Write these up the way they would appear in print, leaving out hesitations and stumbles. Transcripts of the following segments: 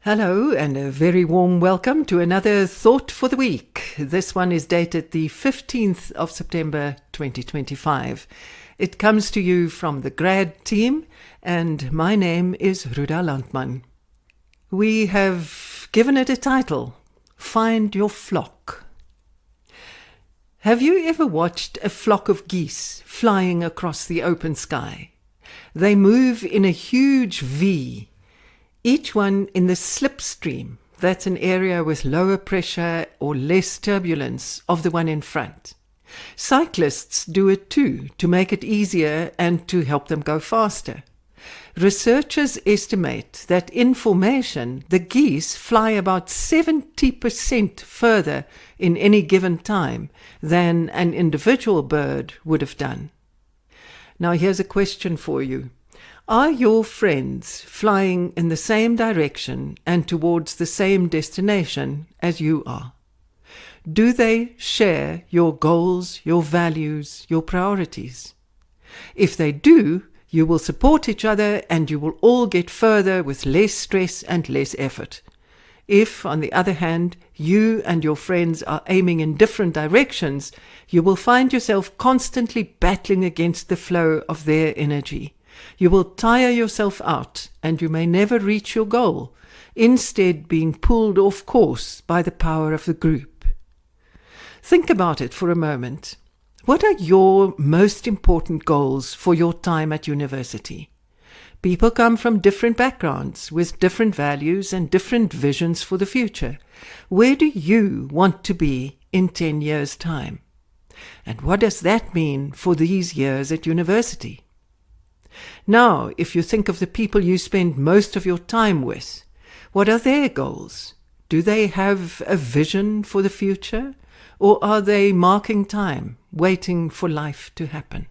Hello and a very warm welcome to another Thought for the Week. This one is dated the 15th of September 2025. It comes to you from the grad team and my name is Ruda Landman. We have given it a title, Find Your Flock. Have you ever watched a flock of geese flying across the open sky? They move in a huge V, each one in the slipstream, that's an area with lower pressure or less turbulence of the one in front. Cyclists do it too, to make it easier and to help them go faster. Researchers estimate that in formation, the geese fly about 70% further in any given time than an individual bird would have done. Now here's a question for you. Are your friends flying in the same direction and towards the same destination as you are? Do they share your goals, your values, your priorities? If they do, you will support each other and you will all get further with less stress and less effort. If, on the other hand, you and your friends are aiming in different directions, you will find yourself constantly battling against the flow of their energy. You will tire yourself out and you may never reach your goal, instead being pulled off course by the power of the group. Think about it for a moment. What are your most important goals for your time at university? People come from different backgrounds with different values and different visions for the future. Where do you want to be in 10 years' time? And what does that mean for these years at university? Now, if you think of the people you spend most of your time with, what are their goals? Do they have a vision for the future? Or are they marking time, waiting for life to happen?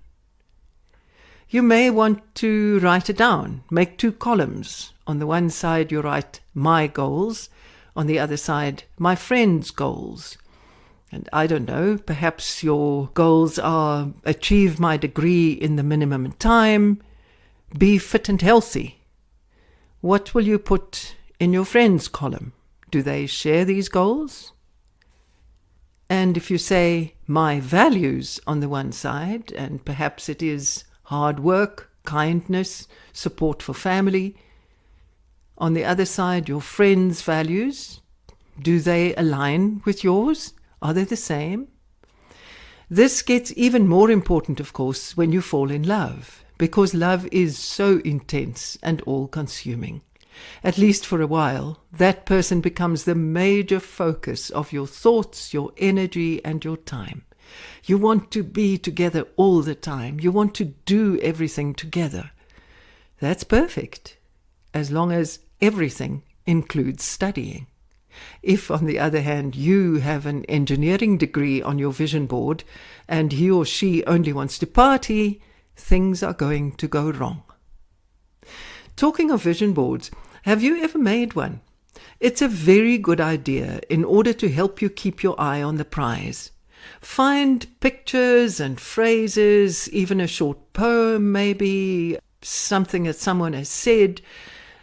You may want to write it down, make 2 columns. On the one side you write my goals, on the other side my friends' goals. And I don't know, perhaps your goals are achieve my degree in the minimum time, be fit and healthy. What will you put in your friends' column? Do they share these goals? And if you say my values on the one side, and perhaps it is hard work, kindness, support for family. On the other side, your friends' values, do they align with yours? Are they the same? This gets even more important, of course, when you fall in love, because love is so intense and all-consuming. At least for a while, that person becomes the major focus of your thoughts, your energy, and your time. You want to be together all the time. You want to do everything together. That's perfect, as long as everything includes studying. If, on the other hand, you have an engineering degree on your vision board and he or she only wants to party, things are going to go wrong. Talking of vision boards, have you ever made one? It's a very good idea in order to help you keep your eye on the prize. Find pictures and phrases, even a short poem maybe, something that someone has said,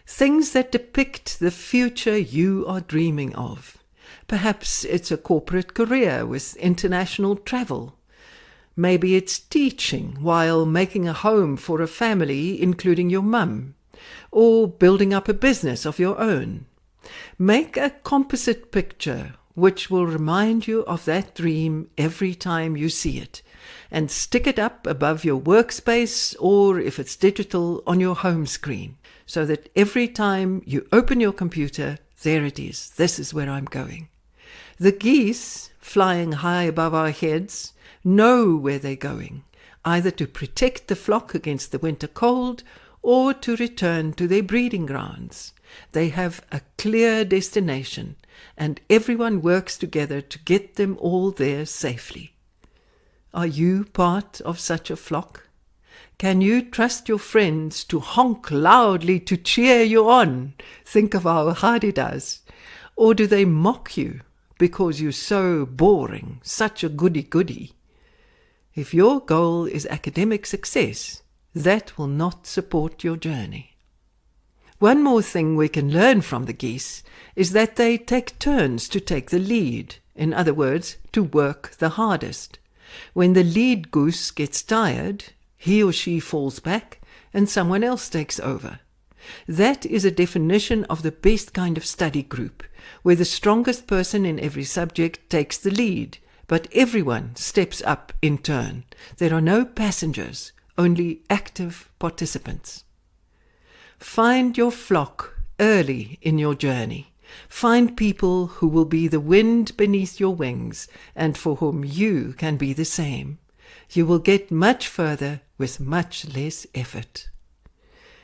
things that depict the future you are dreaming of. Perhaps it's a corporate career with international travel. Maybe it's teaching while making a home for a family, including your mum, or building up a business of your own. Make a composite picture which will remind you of that dream every time you see it, and stick it up above your workspace or, if it's digital, on your home screen, so that every time you open your computer, there it is. This is where I'm going. The geese, flying high above our heads, know where they're going, either to protect the flock against the winter cold or to return to their breeding grounds. They have a clear destination, and everyone works together to get them all there safely. Are you part of such a flock? Can you trust your friends to honk loudly to cheer you on? Think of how Hardy does. Or do they mock you because you're so boring, such a goody-goody? If your goal is academic success, that will not support your journey. One more thing we can learn from the geese is that they take turns to take the lead. In other words, to work the hardest. When the lead goose gets tired, he or she falls back and someone else takes over. That is a definition of the best kind of study group, where the strongest person in every subject takes the lead, but everyone steps up in turn. There are no passengers, only active participants. Find your flock early in your journey. Find people who will be the wind beneath your wings and for whom you can be the same. You will get much further with much less effort.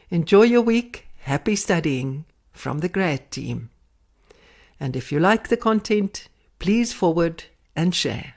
Enjoy your week. Happy studying from the grad team. And if you like the content, please forward and share.